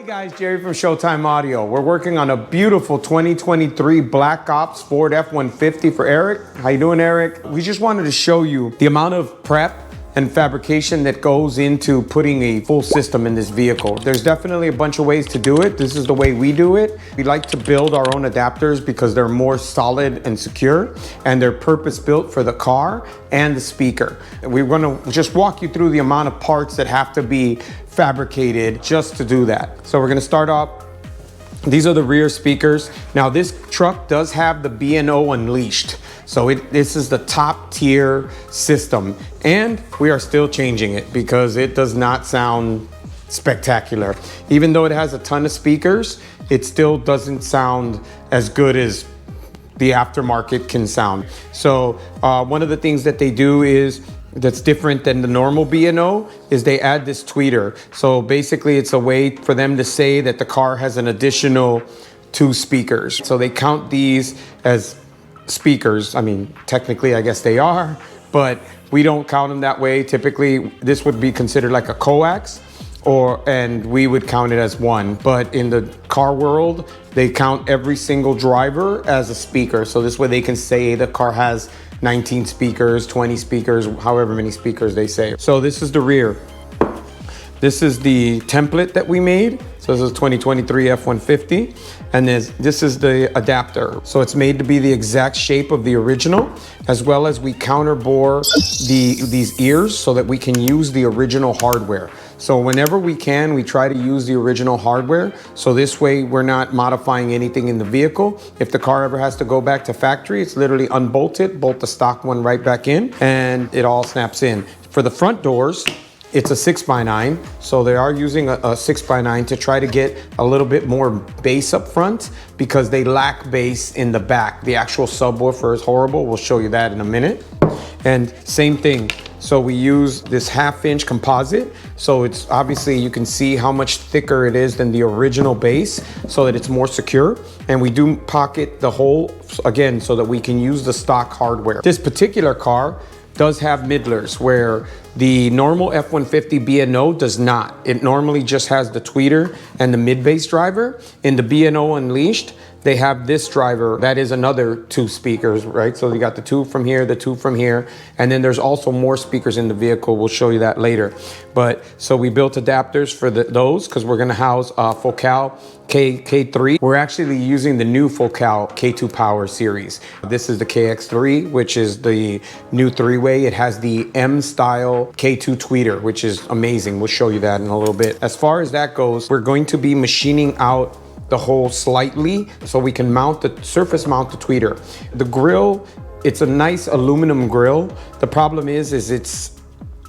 Hey guys, Jerry from Showtime Audio. We're working on a beautiful 2023 Black Ops Ford F150 for Eric. How you doing, Eric? We just wanted to show you the amount of prep and fabrication that goes into putting a full system in this vehicle. There's definitely a bunch of ways to do it. This is the way we do it. We like to build our own adapters because they're more solid and secure, and they're purpose built for the car and the speaker. We're gonna just walk you through the amount of parts that have to be fabricated just to do that. So we're gonna start off. These are the rear speakers. Now this truck does have the B&O Unleashed. So this is the top tier system, and we are still changing it because it does not sound spectacular. Even though it has a ton of speakers, it still doesn't sound as good as the aftermarket can sound. So one of the things that they do is that's different than the normal B&O is they add this tweeter. So basically it's a way for them to say that the car has an additional 2 speakers. So they count these as speakers. I mean, technically I guess they are, but we don't count them that way. Typically this would be considered like a coax, and we would count it as one. But in the car world, they count every single driver as a speaker. So this way they can say the car has 19 speakers, 20 speakers, however many speakers they say. So this is the rear. This is the template that we made. So this is 2023 F150. And this is the adapter. So it's made to be the exact shape of the original, as well as we counterbore these ears so that we can use the original hardware. So whenever we can, we try to use the original hardware. So this way we're not modifying anything in the vehicle. If the car ever has to go back to factory, it's literally unbolt it, bolt the stock one right back in, and it all snaps in. For the front doors, it's a 6x9, so they are using a 6x9 to try to get a little bit more bass up front because they lack bass in the back. The actual subwoofer is horrible. We'll show you that in a minute. And same thing. So we use this 1/2-inch composite. So it's obviously, you can see how much thicker it is than the original base so that it's more secure. And we do pocket the hole again so that we can use the stock hardware. This particular car does have middlers where the normal F150 B&O does not. It normally just has the tweeter and the mid-bass driver. In the B&O Unleashed, they have this driver that is another 2 speakers, right? So you got the 2 from here, the 2 from here, and then there's also more speakers in the vehicle. We'll show you that later. But so we built adapters for those because we're gonna house Focal K3. We're actually using the new Focal K2 Power series. This is the KX3, which is the new 3-way. It has the M-style K2 tweeter, which is amazing. We'll show you that in a little bit. As far as that goes, we're going to be machining out the hole slightly so we can surface mount the tweeter. The grill, it's a nice aluminum grill. The problem is it's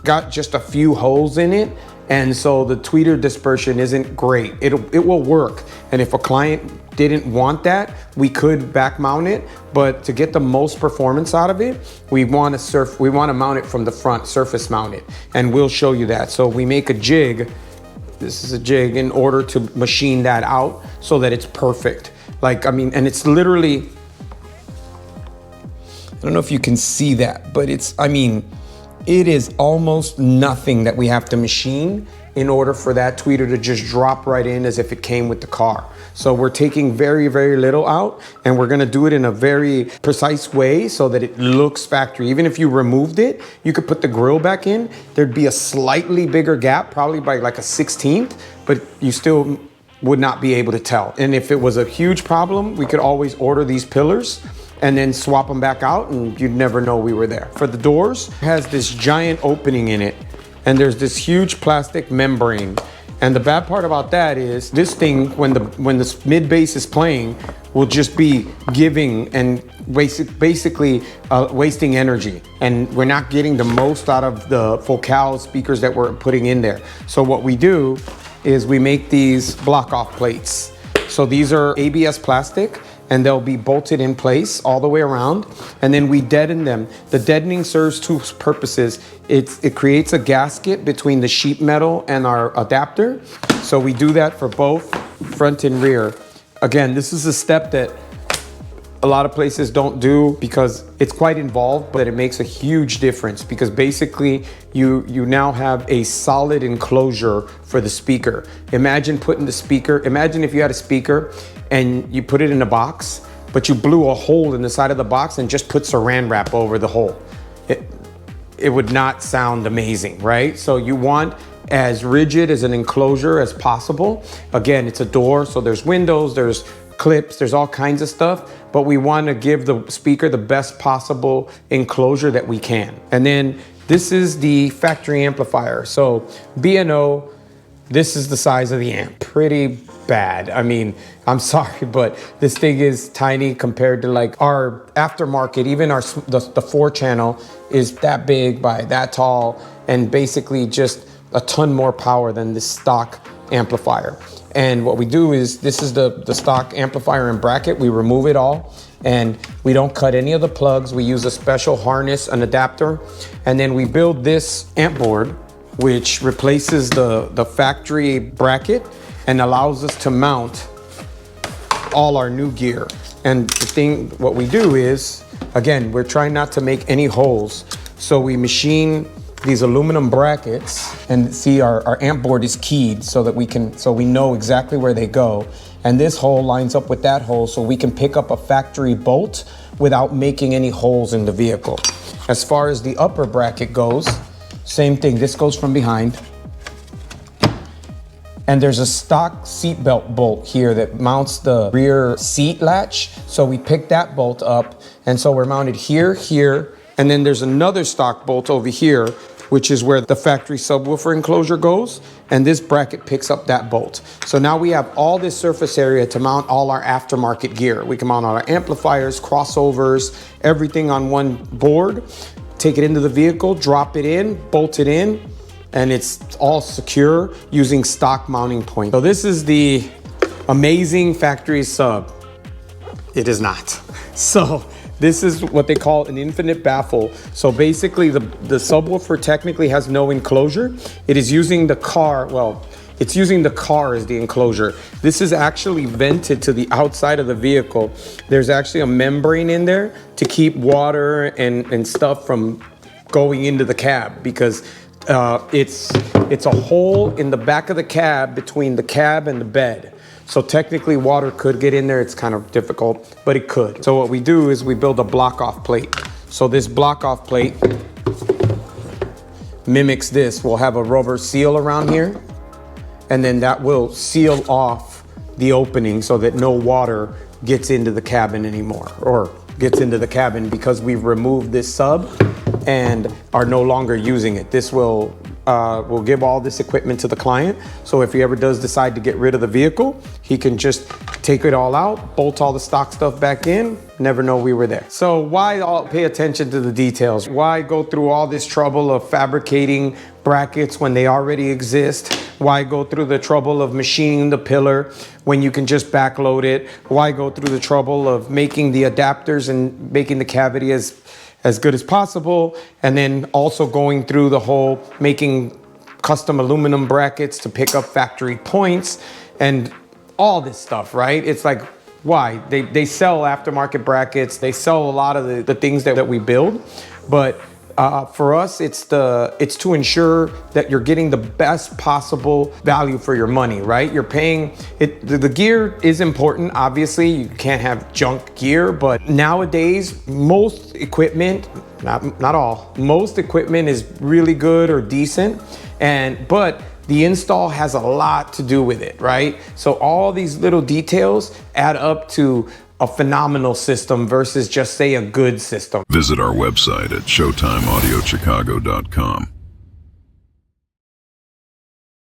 got just a few holes in it, and so the tweeter dispersion isn't great. It will work, and if a client didn't want that, we could back mount it, but to get the most performance out of it, we want to mount it from the front, surface mount it, and we'll show you that. So we make a jig. This is a jig in order to machine that out so that it's perfect. Like, I mean, and it's literally, I don't know if you can see that, but I mean, it is almost nothing that we have to machine in order for that tweeter to just drop right in as if it came with the car. So we're taking very, very little out, and we're gonna do it in a very precise way so that it looks factory. Even if you removed it, you could put the grill back in, there'd be a slightly bigger gap, probably by like a 1/16, but you still would not be able to tell. And if it was a huge problem, we could always order these pillars and then swap them back out, and you'd never know we were there. For the doors, it has this giant opening in it, and there's this huge plastic membrane. And the bad part about that is this thing, when the mid bass is playing, will just be giving and basically wasting energy. And we're not getting the most out of the Focal speakers that we're putting in there. So what we do is we make these block off plates. So these are ABS plastic, and they'll be bolted in place all the way around, and then we deaden them. The deadening serves 2 purposes. It creates a gasket between the sheet metal and our adapter. So we do that for both front and rear. Again, this is a step that a lot of places don't do because it's quite involved, but it makes a huge difference because basically you now have a solid enclosure for the speaker. Imagine if you had a speaker and you put it in a box, but you blew a hole in the side of the box and just put saran wrap over the hole. It would not sound amazing, right? So you want as rigid as an enclosure as possible. Again, it's a door, so there's windows, there's clips, there's all kinds of stuff, but we want to give the speaker the best possible enclosure that we can. And then this is the factory amplifier. So B&O, this is the size of the amp. Pretty bad. I mean, I'm sorry, but this thing is tiny compared to like our aftermarket. Even the 4-channel is that big by that tall, and basically just a ton more power than this stock amplifier. And what we do is, this is the stock amplifier and bracket. We remove it all and we don't cut any of the plugs. We use a special harness, an adapter, and then we build this amp board, which replaces the factory bracket and allows us to mount all our new gear. And what we do is, again, we're trying not to make any holes. So we machine these aluminum brackets, and see our amp board is keyed so that we know exactly where they go. And this hole lines up with that hole so we can pick up a factory bolt without making any holes in the vehicle. As far as the upper bracket goes, same thing, this goes from behind. And there's a stock seatbelt bolt here that mounts the rear seat latch. So we pick that bolt up, and so we're mounted here, here, and then there's another stock bolt over here, which is where the factory subwoofer enclosure goes, and this bracket picks up that bolt. So now we have all this surface area to mount all our aftermarket gear. We can mount all our amplifiers, crossovers, everything on one board, take it into the vehicle, drop it in, bolt it in, and it's all secure using stock mounting points. So this is the amazing factory sub. It is not. So this is what they call an infinite baffle. So basically the subwoofer technically has no enclosure. It is using the car, well, it's using the car as the enclosure. This is actually vented to the outside of the vehicle. There's actually a membrane in there to keep water and stuff from going into the cab, because it's a hole in the back of the cab between the cab and the bed. So technically water could get in there. It's kind of difficult, but it could. So what we do is we build a block off plate. So this block off plate mimics this. We'll have a rubber seal around here, and then that will seal off the opening so that no water gets into the cabin anymore, or gets into the cabin, because we've removed this sub and are no longer using it. This will we'll give all this equipment to the client. So if he ever does decide to get rid of the vehicle, he can just take it all out, bolt all the stock stuff back in, never know we were there. So why pay attention to the details? Why go through all this trouble of fabricating brackets when they already exist? Why go through the trouble of machining the pillar when you can just backload it? Why go through the trouble of making the adapters and making the cavity as good as possible, and then also going through the whole making custom aluminum brackets to pick up factory points and all this stuff, right? It's like, why? They sell aftermarket brackets, they sell a lot of the things that we build, but for us, it's to ensure that you're getting the best possible value for your money, right? You're paying it. The gear is important. Obviously, you can't have junk gear, but nowadays, most equipment, not all, most equipment is really good or decent, but the install has a lot to do with it, right? So all these little details add up to a phenomenal system versus just, say, a good system. Visit our website at showtimeaudiochicago.com.